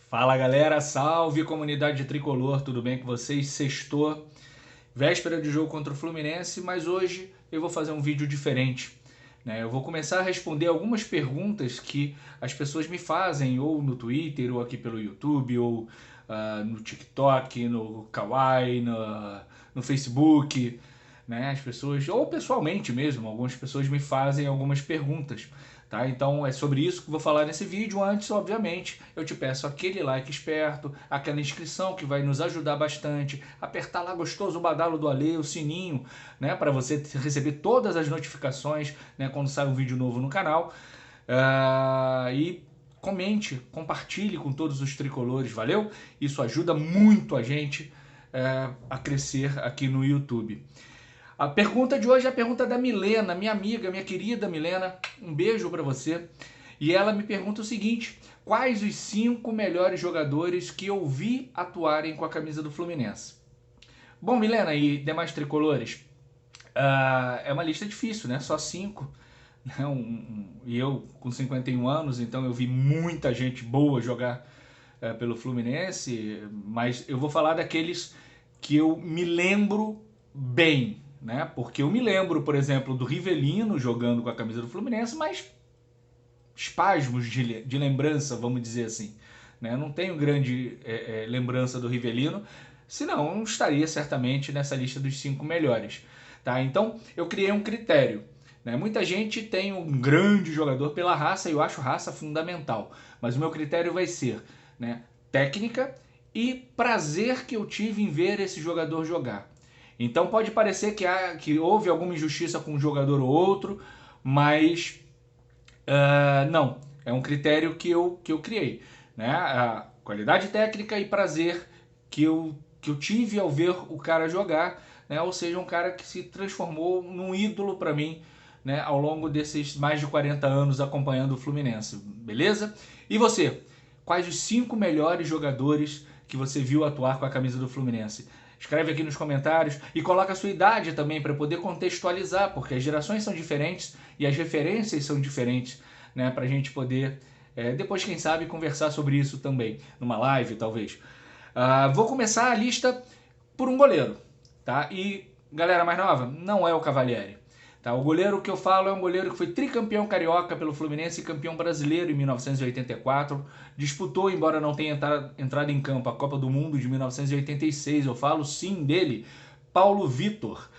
Fala galera, salve comunidade tricolor, tudo bem com vocês? Sextou, véspera de jogo contra o Fluminense, mas hoje eu vou fazer um vídeo diferente, né? Eu vou começar a responder algumas perguntas que as pessoas me fazem, ou no Twitter, ou aqui pelo YouTube, ou no TikTok, no Kawaii, no Facebook, né? As pessoas, ou pessoalmente mesmo, algumas pessoas me fazem algumas perguntas. Tá? Então é sobre isso que vou falar nesse vídeo. Antes, obviamente, eu te peço aquele like esperto, aquela inscrição que vai nos ajudar bastante, apertar lá gostoso o badalo do alê, o sininho, né, para você receber todas as notificações, né, quando sai um vídeo novo no canal. E comente, compartilhe com todos os tricolores, valeu? Isso ajuda muito a gente a crescer aqui no YouTube. A pergunta de hoje é a pergunta da Milena, minha amiga, minha querida Milena. Um beijo para você. E ela me pergunta o seguinte: quais os 5 melhores jogadores que eu vi atuarem com a camisa do Fluminense? Bom, Milena e demais tricolores, é uma lista difícil, né? Só 5. Né? E eu com 51 anos, então eu vi muita gente boa jogar pelo Fluminense, mas eu vou falar daqueles que eu me lembro bem, né? Porque eu me lembro, por exemplo, do Rivelino jogando com a camisa do Fluminense, mas espasmos de lembrança, vamos dizer assim. Né? Eu não tenho grande lembrança do Rivelino, senão eu estaria certamente nessa lista dos 5 melhores. Tá? Então eu criei um critério. Né? Muita gente tem um grande jogador pela raça, e eu acho raça fundamental. Mas o meu critério vai ser, né, técnica e prazer que eu tive em ver esse jogador jogar. Então pode parecer que houve alguma injustiça com um jogador ou outro, mas não. É um critério que eu criei. Né? A qualidade técnica e prazer que eu tive ao ver o cara jogar, né? Ou seja, um cara que se transformou num ídolo para mim, né? Ao longo desses mais de 40 anos acompanhando o Fluminense. Beleza? E você? Quais os 5 melhores jogadores que você viu atuar com a camisa do Fluminense? Escreve aqui nos comentários e coloca a sua idade também para poder contextualizar, porque as gerações são diferentes e as referências são diferentes, né, para a gente poder, depois, quem sabe, conversar sobre isso também, numa live, talvez. Vou começar a lista por um goleiro, tá? E, galera mais nova, não é o Cavalieri. Tá? O goleiro que eu falo é um goleiro que foi tricampeão carioca pelo Fluminense e campeão brasileiro em 1984. Disputou, embora não tenha entrado em campo, a Copa do Mundo de 1986. Eu falo sim dele, Paulo Vitor.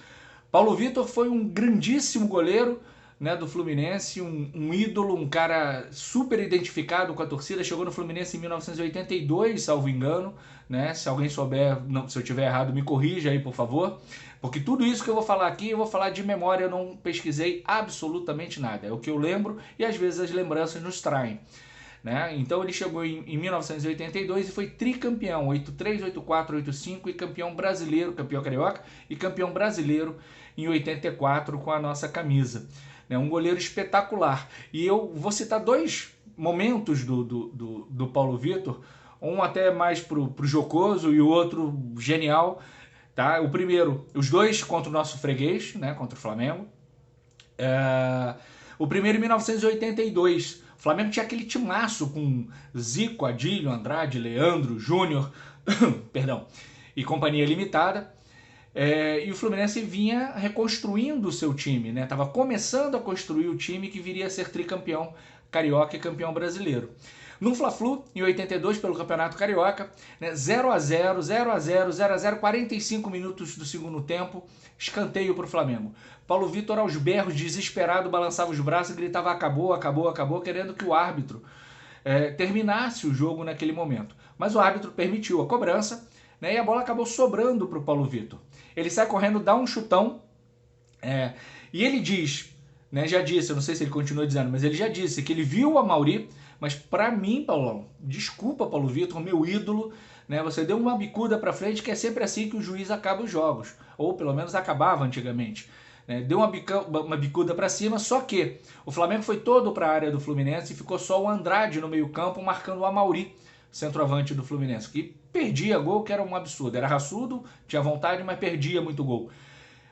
Paulo Vitor foi um grandíssimo goleiro, né, do Fluminense, um ídolo, um cara super identificado com a torcida. Chegou no Fluminense em 1982, salvo engano. Né? Se alguém souber, se eu tiver errado, me corrija aí, por favor. Porque tudo isso que eu vou falar aqui, eu vou falar de memória, eu não pesquisei absolutamente nada. É o que eu lembro e às vezes as lembranças nos traem. Né? Então ele chegou em 1982 e foi tricampeão, 83, 84, 85 e campeão brasileiro, campeão carioca e campeão brasileiro em 84 com a nossa camisa. Né? Um goleiro espetacular. E eu vou citar 2 momentos do Paulo Vitor, um até mais pro jocoso e o outro genial. Tá? O primeiro, os 2 contra o nosso freguês, né? Contra o Flamengo. O primeiro em 1982. O Flamengo tinha aquele timaço com Zico, Adílio, Andrade, Leandro, Júnior, perdão, e companhia limitada. E o Fluminense vinha reconstruindo o seu time, né? Tava começando a construir o time que viria a ser tricampeão carioca e campeão brasileiro. No Fla-Flu, em 82, pelo Campeonato Carioca, né, 0x0, 0x0, 0x0, 45 minutos do segundo tempo, escanteio para o Flamengo. Paulo Vitor, aos berros, desesperado, balançava os braços e gritava acabou, acabou, acabou, querendo que o árbitro terminasse o jogo naquele momento. Mas o árbitro permitiu a cobrança, né, e a bola acabou sobrando para o Paulo Vitor. Ele sai correndo, dá um chutão, e ele diz, né, já disse, eu não sei se ele continua dizendo, mas ele já disse que ele viu o Amaury. Mas pra mim, Paulão, desculpa, Paulo Vitor, meu ídolo, né? Você deu uma bicuda pra frente, que é sempre assim que o juiz acaba os jogos. Ou pelo menos acabava antigamente. Né? Deu uma bicuda pra cima, só que o Flamengo foi todo pra área do Fluminense e ficou só o Andrade no meio campo, marcando o Amaury, centroavante do Fluminense, que perdia gol, que era um absurdo. Era raçudo, tinha vontade, mas perdia muito gol.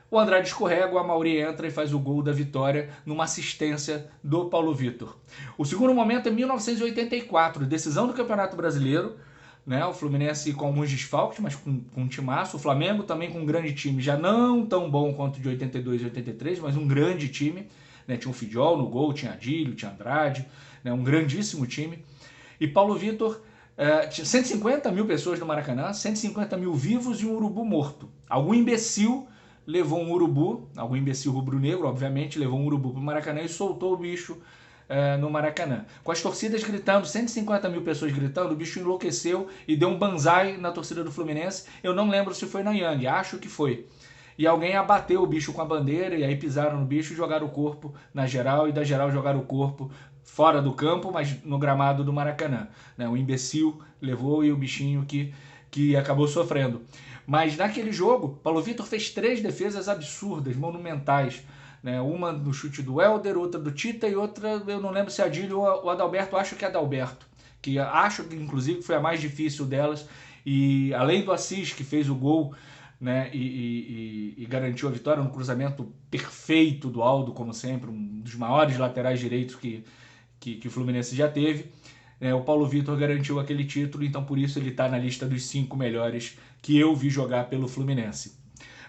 o Andrade escorrega, o Amaury entra e faz o gol da vitória numa assistência do Paulo Vitor. O segundo momento é 1984, decisão do Campeonato Brasileiro, né? O Fluminense com alguns desfalques, mas com um timaço. O Flamengo também com um grande time, já não tão bom quanto de 82 e 83, mas um grande time. Né? Tinha o Fidiol no gol, tinha Adílio, tinha Andrade, né? Um grandíssimo time. E Paulo Vitor, tinha 150 mil pessoas no Maracanã, 150 mil vivos e um urubu morto. Algum imbecil levou um urubu, algum imbecil rubro-negro, obviamente, levou um urubu para o Maracanã e soltou o bicho no Maracanã. Com as torcidas gritando, 150 mil pessoas gritando, o bicho enlouqueceu e deu um banzai na torcida do Fluminense. Eu não lembro se foi na Yang, acho que foi. E alguém abateu o bicho com a bandeira e aí pisaram no bicho e jogaram o corpo na geral, e da geral jogaram o corpo fora do campo, mas no gramado do Maracanã. Né? O imbecil levou e o bichinho que acabou sofrendo. Mas naquele jogo, Paulo Vitor fez 3 defesas absurdas, monumentais. Né? Uma no chute do Helder, outra do Tita e outra, eu não lembro se é Adílio ou Adalberto, acho que é Adalberto. Que acho que inclusive foi a mais difícil delas. E além do Assis, que fez o gol, né, e garantiu a vitória no cruzamento perfeito do Aldo, como sempre, um dos maiores laterais direitos que o Fluminense já teve. O Paulo Vitor garantiu aquele título, então por isso ele está na lista dos 5 melhores que eu vi jogar pelo Fluminense.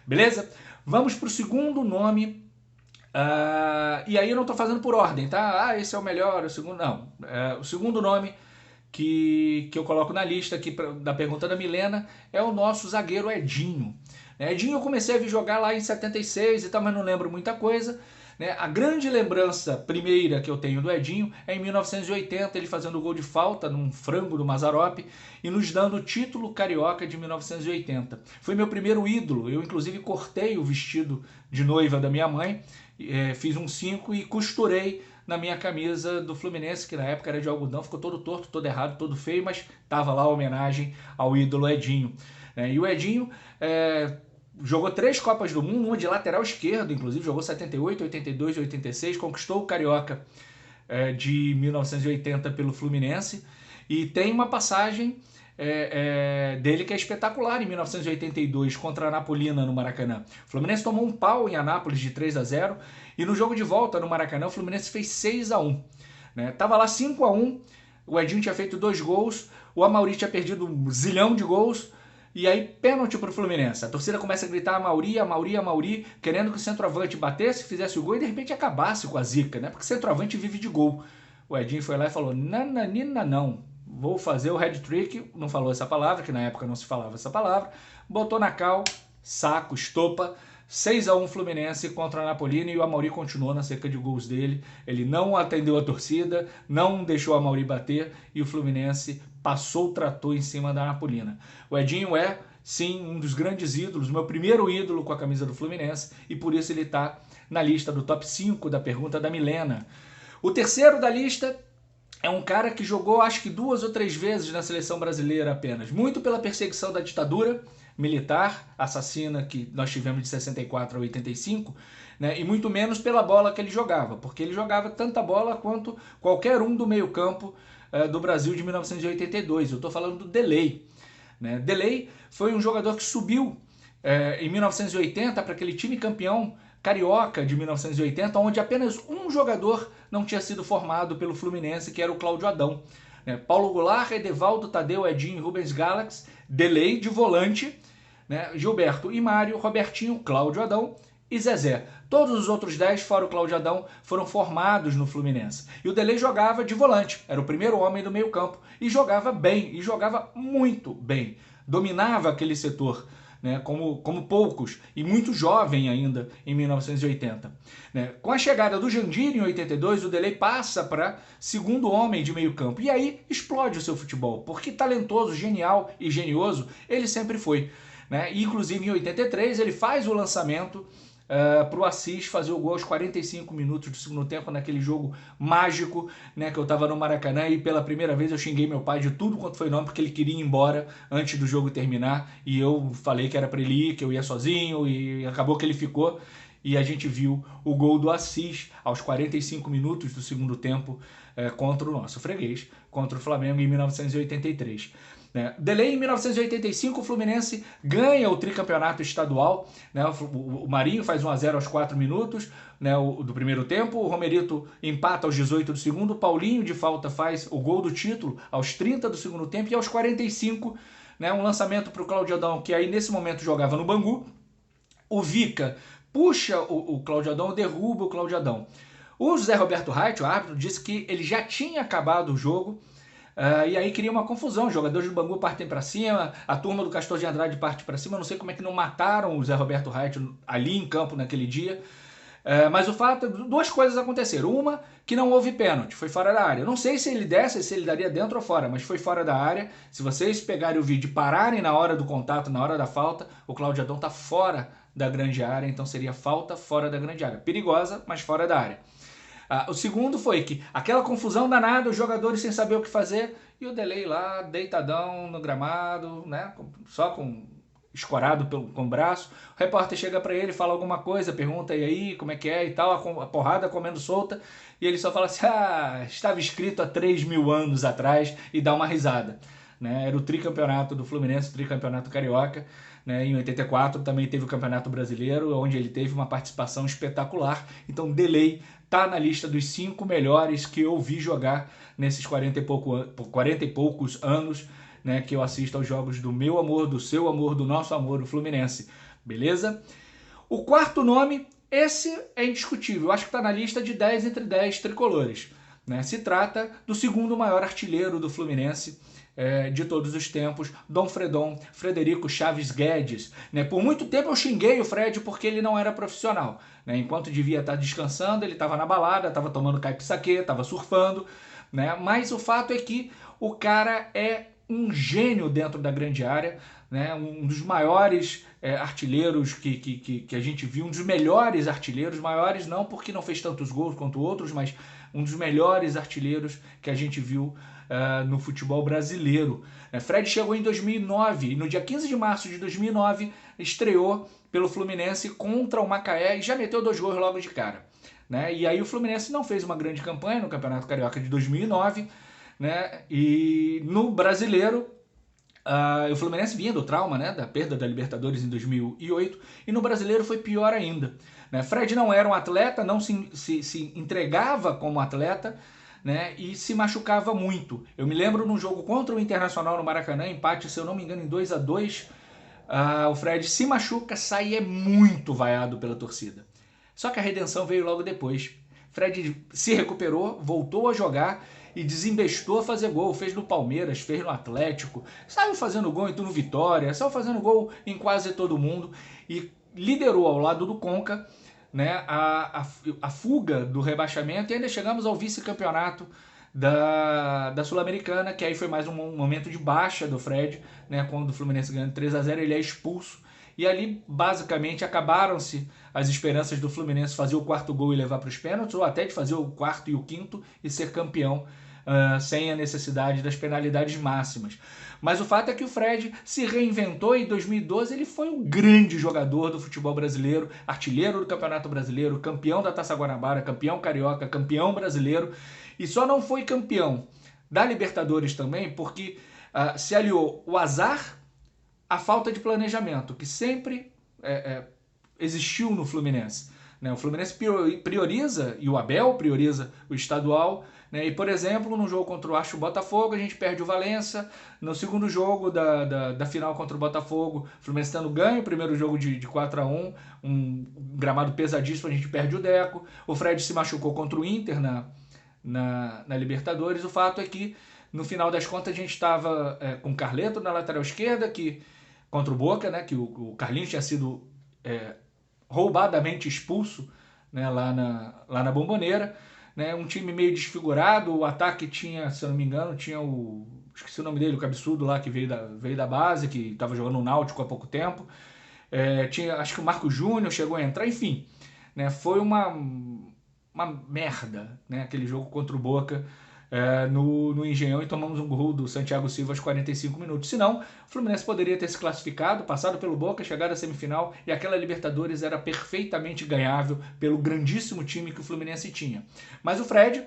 Beleza? Vamos para o segundo nome. E aí eu não estou fazendo por ordem, tá? Esse é o melhor, o segundo... Não. O segundo nome que eu coloco na lista aqui da pergunta da Milena é o nosso zagueiro Edinho. Edinho eu comecei a vir jogar lá em 76 e tal, mas não lembro muita coisa. A grande lembrança primeira que eu tenho do Edinho é em 1980, ele fazendo o gol de falta num frango do Mazzaropi e nos dando o título carioca de 1980. Foi meu primeiro ídolo, eu inclusive cortei o vestido de noiva da minha mãe, fiz um 5 e costurei na minha camisa do Fluminense, que na época era de algodão, ficou todo torto, todo errado, todo feio, mas estava lá a homenagem ao ídolo Edinho. E o Edinho... jogou 3 Copas do Mundo, uma de lateral esquerdo, inclusive, jogou 78, 82 e 86, conquistou o Carioca de 1980 pelo Fluminense, e tem uma passagem dele que é espetacular, em 1982, contra a Anapolina no Maracanã. O Fluminense tomou um pau em Anápolis de 3-0, e no jogo de volta no Maracanã, o Fluminense fez 6-1. Tava lá 5-1, o Edinho tinha feito 2 gols, o Amaury tinha perdido um zilhão de gols, e aí, pênalti pro Fluminense. A torcida começa a gritar Amaury, Amaury, Amaury, querendo que o centroavante batesse, fizesse o gol e de repente acabasse com a zica, né? Porque centroavante vive de gol. O Edinho foi lá e falou, nananina não, vou fazer o hat-trick, não falou essa palavra, que na época não se falava essa palavra, botou na cal, saco, estopa, 6-1 Fluminense contra a Anapolina, e o Amaury continuou na seca de gols dele. Ele não atendeu a torcida, não deixou o Amaury bater, e o Fluminense passou o trator em cima da Anapolina. O Edinho é, sim, um dos grandes ídolos, meu primeiro ídolo com a camisa do Fluminense, e por isso ele está na lista do top 5 da pergunta da Milena. O terceiro da lista é um cara que jogou acho que 2 ou 3 vezes na seleção brasileira apenas, muito pela perseguição da ditadura militar, assassina que nós tivemos de 64 a 85, né, e muito menos pela bola que ele jogava, porque ele jogava tanta bola quanto qualquer um do meio campo do Brasil de 1982. Eu estou falando do Delay. Delay foi um jogador que subiu em 1980 para aquele time campeão carioca de 1980, onde apenas um jogador não tinha sido formado pelo Fluminense, que era o Cláudio Adão. Paulo Goulart, Edevaldo, Tadeu, Edinho e Rubens Galax, Delay de volante, Gilberto e Mário, Robertinho, Cláudio Adão e Zezé. Todos os outros 10, fora o Cláudio Adão, foram formados no Fluminense. E o Delay jogava de volante, era o primeiro homem do meio campo, e jogava bem, e jogava muito bem. Dominava aquele setor, como poucos, e muito jovem ainda em 1980. Com a chegada do Jandir em 82, o Delay passa para segundo homem de meio campo, e aí explode o seu futebol, porque talentoso, genial e genioso ele sempre foi. E, inclusive em 83 ele faz o lançamento para o Assis fazer o gol aos 45 minutos do segundo tempo, naquele jogo mágico, que eu estava no Maracanã, e pela primeira vez eu xinguei meu pai de tudo quanto foi nome, porque ele queria ir embora antes do jogo terminar, e eu falei que era para ele ir, que eu ia sozinho, e acabou que ele ficou, e a gente viu o gol do Assis aos 45 minutos do segundo tempo contra o nosso freguês, contra o Flamengo em 1983. né? Delay, em 1985, o Fluminense ganha o tricampeonato estadual, né? O Marinho faz 1-0 aos 4 minutos, né, do primeiro tempo, o Romerito empata aos 18 do segundo, o Paulinho de falta faz o gol do título aos 30 do segundo tempo e aos 45, né, um lançamento para o Cláudio Adão, que aí nesse momento jogava no Bangu. O Vica puxa o Cláudio Adão, derruba o Cláudio Adão. O José Roberto Reit, o árbitro, disse que ele já tinha acabado o jogo, e aí cria uma confusão, os jogadores do Bangu partem para cima, a turma do Castor de Andrade parte para cima, não sei como é que não mataram o José Roberto Reit ali em campo naquele dia, mas o fato é que duas coisas aconteceram. Uma, que não houve pênalti, foi fora da área. Eu não sei se ele desse, se ele daria dentro ou fora, mas foi fora da área. Se vocês pegarem o vídeo e pararem na hora do contato, na hora da falta, o Cláudio Adão está fora da grande área, então seria falta fora da grande área. Perigosa, mas fora da área. O segundo foi que aquela confusão danada, os jogadores sem saber o que fazer, e o Delay lá, deitadão no gramado, né, só escorado com o braço. O repórter chega para ele, fala alguma coisa, pergunta e aí, como é que é e tal, a porrada comendo solta, e ele só fala assim, estava escrito há 3.000 anos atrás, e dá uma risada. Né? Era o tricampeonato do Fluminense, o tricampeonato carioca, né? Em 84 também teve o Campeonato Brasileiro, onde ele teve uma participação espetacular. Então Delay está na lista dos 5 melhores que eu vi jogar nesses 40 e poucos anos, né, que eu assisto aos jogos do meu amor, do seu amor, do nosso amor, o Fluminense. Beleza? O quarto nome, esse é indiscutível. Eu acho que está na lista de 10 entre 10 tricolores. Né? Se trata do segundo maior artilheiro do Fluminense de todos os tempos, Dom Fredon, Frederico Chaves Guedes. Né? Por muito tempo eu xinguei o Fred porque ele não era profissional. Né? Enquanto devia estar descansando, ele estava na balada, estava tomando caipisaque, estava surfando. Né? Mas o fato é que o cara é um gênio dentro da grande área, né? Um dos maiores artilheiros que a gente viu, um dos melhores artilheiros, maiores não porque não fez tantos gols quanto outros, mas um dos melhores artilheiros que a gente viu no futebol brasileiro. Fred chegou em 2009 e no dia 15 de março de 2009 estreou pelo Fluminense contra o Macaé e já meteu 2 gols logo de cara. Né? E aí o Fluminense não fez uma grande campanha no Campeonato Carioca de 2009, né? E no Brasileiro, o Fluminense vinha do trauma, né, da perda da Libertadores em 2008, e no Brasileiro foi pior ainda. Né? Fred não era um atleta, não se entregava como atleta, né, e se machucava muito. Eu me lembro num jogo contra o Internacional no Maracanã, empate, se eu não me engano, em 2-2, o Fred se machuca, sai muito vaiado pela torcida. Só que a redenção veio logo depois. Fred se recuperou, voltou a jogar e desembestou a fazer gol. Fez no Palmeiras, fez no Atlético, saiu fazendo gol no Vitória, saiu fazendo gol em quase todo mundo e liderou ao lado do Conca, né, a fuga do rebaixamento, e ainda chegamos ao vice-campeonato da Sul-Americana, que aí foi mais um momento de baixa do Fred, né, quando o Fluminense ganha 3-0, ele é expulso. E ali, basicamente, acabaram-se as esperanças do Fluminense fazer o 4º gol e levar para os pênaltis, ou até de fazer o 4º e o 5º e ser campeão sem a necessidade das penalidades máximas. Mas o fato é que o Fred se reinventou e em 2012 ele foi um grande jogador do futebol brasileiro, artilheiro do Campeonato Brasileiro, campeão da Taça Guanabara, campeão carioca, campeão brasileiro, e só não foi campeão da Libertadores também porque se aliou o azar, a falta de planejamento, que sempre existiu no Fluminense. Né? O Fluminense prioriza, e o Abel prioriza o estadual, né? E, por exemplo, no jogo contra o Botafogo, a gente perde o Valença. No segundo jogo da final contra o Botafogo, o Fluminense estando ganho, o primeiro jogo de 4-1, um gramado pesadíssimo, a gente perde o Deco. O Fred se machucou contra o Inter na Libertadores. O fato é que, no final das contas, a gente estava com o Carleto na lateral esquerda, contra o Boca, né, que o Carlinhos tinha sido roubadamente expulso, né, lá na Bombonera, né, um time meio desfigurado. O ataque tinha, se eu não me engano, esqueci o nome dele, o cabeçudo lá que veio da base, que estava jogando no Náutico há pouco tempo, tinha, acho que o Marco Júnior chegou a entrar, enfim, né, foi uma merda, né, aquele jogo contra o Boca no Engenhão, e tomamos um gol do Santiago Silva aos 45 minutos. Senão, o Fluminense poderia ter se classificado, passado pelo Boca, chegado à semifinal, e aquela Libertadores era perfeitamente ganhável pelo grandíssimo time que o Fluminense tinha. Mas o Fred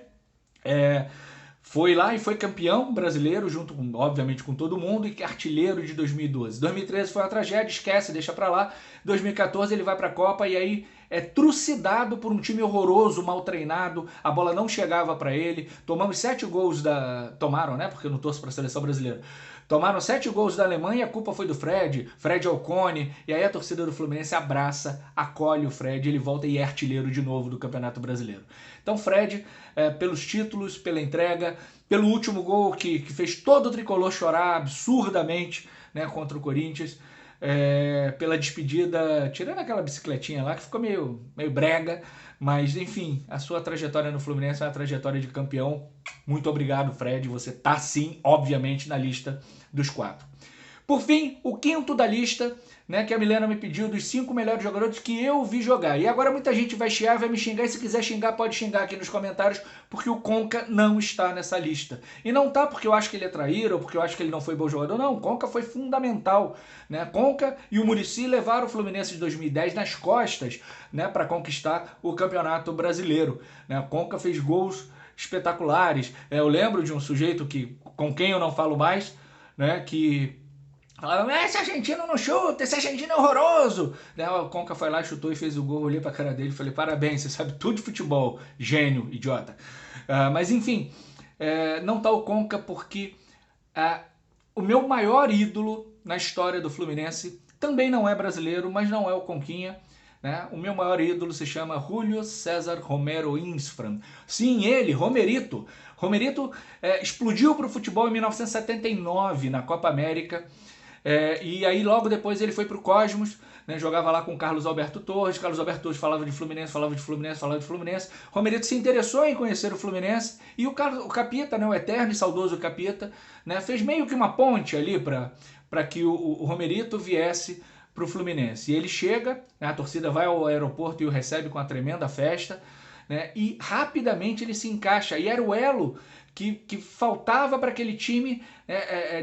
foi lá e foi campeão brasileiro, junto com, obviamente, com todo mundo, e artilheiro de 2012. 2013 foi uma tragédia, esquece, deixa pra lá. 2014 ele vai pra Copa e aí é trucidado por um time horroroso, mal treinado, a bola não chegava pra ele. Tomamos 7 gols Tomaram, né? Porque eu não torço pra seleção brasileira. Tomaram 7 gols da Alemanha e a culpa foi do Fred Alcone, e aí a torcida do Fluminense abraça, acolhe o Fred, ele volta e é artilheiro de novo do Campeonato Brasileiro. Então Fred, pelos títulos, pela entrega, pelo último gol que fez todo o tricolor chorar absurdamente, né, contra o Corinthians, pela despedida, tirando aquela bicicletinha lá que ficou meio brega, mas enfim, a sua trajetória no Fluminense é uma trajetória de campeão. Muito obrigado, Fred, você tá sim, obviamente, na lista dos 4. Por fim, o quinto da lista, né, que a Milena me pediu, dos 5 melhores jogadores que eu vi jogar. E agora muita gente vai chiar, vai me xingar, e se quiser xingar, pode xingar aqui nos comentários, porque o Conca não está nessa lista. E não tá porque eu acho que ele é traíra, ou porque eu acho que ele não foi bom jogador, não. O Conca foi fundamental, né? Conca e o Muricy levaram o Fluminense de 2010 nas costas, né, para conquistar o Campeonato Brasileiro, né? O Conca fez gols espetaculares. Eu lembro de um sujeito com quem eu não falo mais, né, que falava, esse argentino não chuta, esse argentino é horroroso. Daí o Conca foi lá, chutou e fez o gol, olhei pra cara dele e falei, parabéns, você sabe tudo de futebol, gênio, idiota. Mas enfim, não tá o Conca porque o meu maior ídolo na história do Fluminense também não é brasileiro, mas não é o Conquinha. Né? O meu maior ídolo se chama Julio César Romero Insfran. Sim, ele, Romerito. Romerito explodiu para o futebol em 1979 na Copa América. E aí logo depois ele foi para o Cosmos, né, jogava lá com o Carlos Alberto Torres. Carlos Alberto Torres falava de Fluminense, falava de Fluminense, falava de Fluminense. Romerito se interessou em conhecer o Fluminense e o Capita, né, o eterno e saudoso Capita, né, fez meio que uma ponte ali para que o Romerito viesse para o Fluminense. E ele chega, né, a torcida vai ao aeroporto e o recebe com uma tremenda festa, né, e rapidamente ele se encaixa. E era o elo que faltava para aquele time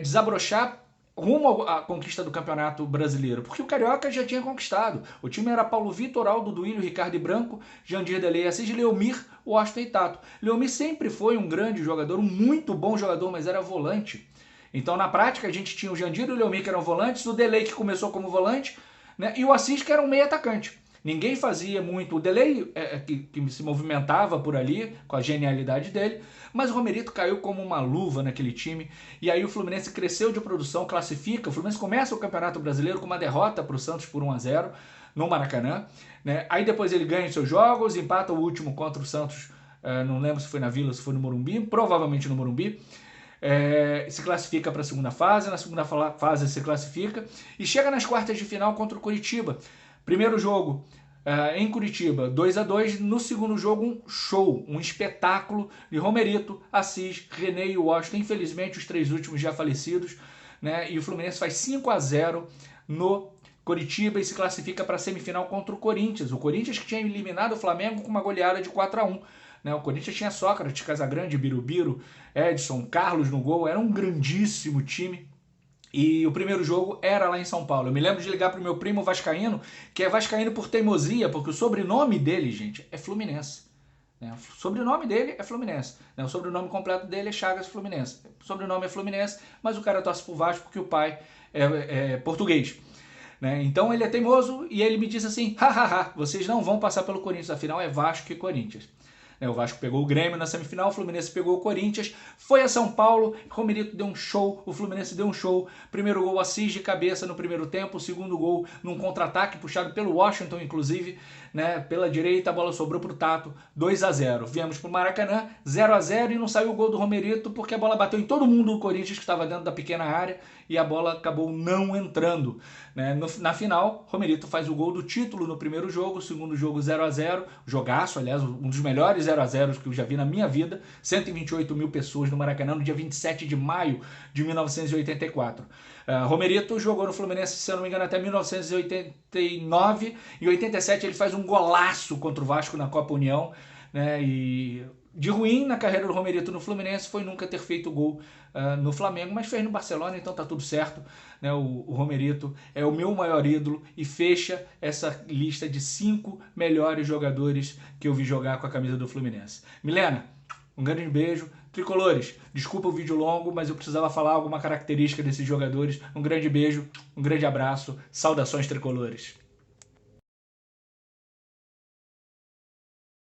desabrochar rumo à conquista do Campeonato Brasileiro, porque o Carioca já tinha conquistado. O time era Paulo Vitor, Aldo, Duílio, Ricardo e Branco, Jandir Delei, Assis, Leomir, Washington e Tato. Leomir sempre foi um grande jogador, um muito bom jogador, mas era volante. Então, na prática, a gente tinha o Jandir e o Leomir, que eram volantes, o Delei, que começou como volante, né, e o Assis, que era um meio atacante. Ninguém fazia muito. O Delei, que se movimentava por ali, com a genialidade dele, mas o Romerito caiu como uma luva naquele time. E aí o Fluminense cresceu de produção, classifica. O Fluminense começa o Campeonato Brasileiro com uma derrota para o Santos por 1-0 no Maracanã. Né? Aí depois ele ganha os seus jogos, empata o último contra o Santos, não lembro se foi na Vila ou se foi no Morumbi, provavelmente no Morumbi. Se classifica para a segunda fase, na segunda fase se classifica e chega nas quartas de final contra o Coritiba. Primeiro jogo em Curitiba, 2-2. No segundo jogo, um show, um espetáculo de Romerito, Assis, René e Washington. Infelizmente, os 3 últimos já falecidos. Né? E o Fluminense faz 5-0 no Coritiba e se classifica para a semifinal contra o Corinthians. O Corinthians que tinha eliminado o Flamengo com uma goleada de 4-1. Né? O Corinthians tinha Sócrates, Casagrande, Birubiru, Edson, Carlos no gol. Era um grandíssimo time. E o primeiro jogo era lá em São Paulo. Eu me lembro de ligar pro meu primo vascaíno, que é vascaíno por teimosia, porque o sobrenome dele, gente, é Fluminense. Né? O sobrenome dele é Fluminense. Né? O sobrenome completo dele é Chagas Fluminense. O sobrenome é Fluminense, mas o cara torce pro Vasco porque o pai é português. Né? Então ele é teimoso e ele me disse assim, hahaha, vocês não vão passar pelo Corinthians, afinal é Vasco e Corinthians. O Vasco pegou o Grêmio na semifinal, o Fluminense pegou o Corinthians, foi a São Paulo, Romerito deu um show, o Fluminense deu um show. Primeiro gol, Assis de cabeça no primeiro tempo, o segundo gol num contra-ataque puxado pelo Washington, inclusive, né, pela direita, a bola sobrou pro Tato, 2-0. Viemos pro Maracanã, 0-0 e não saiu o gol do Romerito porque a bola bateu em todo mundo do Corinthians que estava dentro da pequena área e a bola acabou não entrando. Né? Na final, Romerito faz o gol do título no primeiro jogo, o segundo jogo 0-0, jogaço, aliás, um dos melhores 0-0 que eu já vi na minha vida, 128 mil pessoas no Maracanã no dia 27 de maio de 1984. Romerito jogou no Fluminense, se eu não me engano, até 1989. Em 87 ele faz um golaço contra o Vasco na Copa União. Né? E de ruim na carreira do Romerito no Fluminense foi nunca ter feito gol no Flamengo, mas fez no Barcelona, então tá tudo certo. Né? O Romerito é o meu maior ídolo e fecha essa lista de 5 melhores jogadores que eu vi jogar com a camisa do Fluminense. Milena, Um grande beijo. Tricolores, desculpa o vídeo longo, mas eu precisava falar alguma característica desses jogadores. Um grande beijo, um grande abraço. Saudações tricolores.